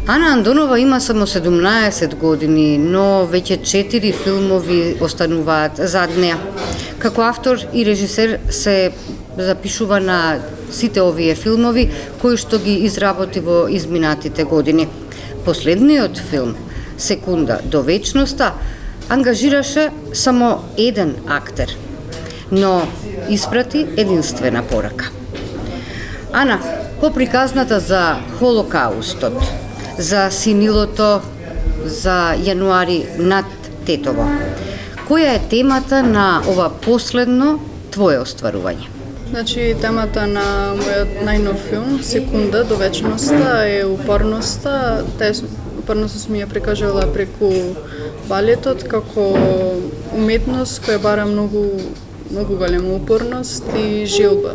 Ана Андонова има само 17 години, но веќе 4 филмови остануваат зад неа. Како автор и режисер се запишува на сите овие филмови кои што ги изработи во изминатите години. Последниот филм, Секунда до вечноста, ангажираше само еден актер, но испрати единствена порака. Ана, по приказната за Холокаустот, за синилото, за Јануари над Тетово, која е темата на ова последно твое остварување? Значи, темата на мојот најнов филм, Секунда до вечноста, е упорноста. Упорноста сум ја прикажала преку балетот како уметност која бара многу голема упорност и желба.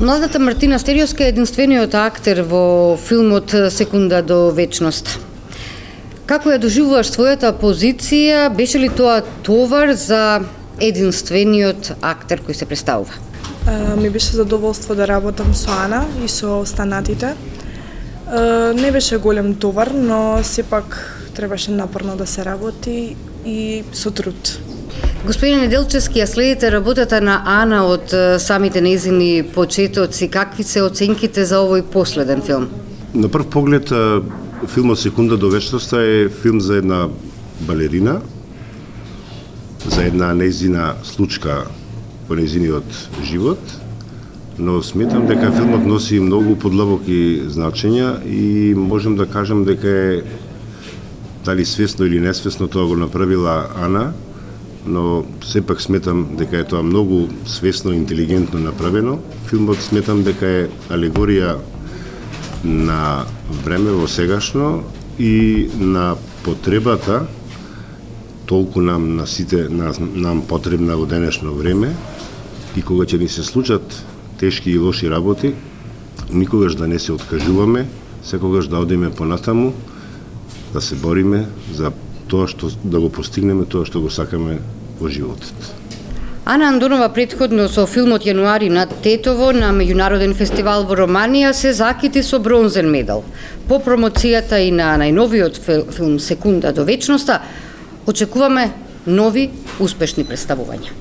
Младата Мартина Стериоска е единствениот актер во филмот Секунда до вечноста. Како ја доживуваш својата позиција? Беше ли тоа товар за единствениот актер кој се представува? Ми беше задоволство да работам со Ана и со останатите. Не беше голем товар, но сепак требаше напорно да се работи и со труд. Господин Неделчевски, ја следите работата на Ана од самите нејзини почетоци. Какви се оценките за овој последен филм? На прв поглед, филмот Секунда до вечноста е филм за една балерина, за една нејзина случка во нејзиниот живот, но сметам дека филмот носи многу подлабоки значења и можем да кажем дека е, дали свесно или несвесно, тоа го направила Ана, но сепак сметам дека е тоа многу свесно и интелигентно направено. Филмот сметам дека е алегорија на време во сегашно и на потребата толку нам на сите нам потребна во денешно време и кога ќе ни се случат тешки и лоши работи, никогаш да не се откажуваме, секогаш да одиме понатаму, да се бориме за тоа што да го постигнеме, тоа што го сакаме во животот. Ана Андонова претходно со филмот Јануари над Тетово на меѓународен фестивал во Романија се закити со бронзен медал. По промоцијата и на најновиот филм Секунда до вечноста очекуваме нови успешни представувања.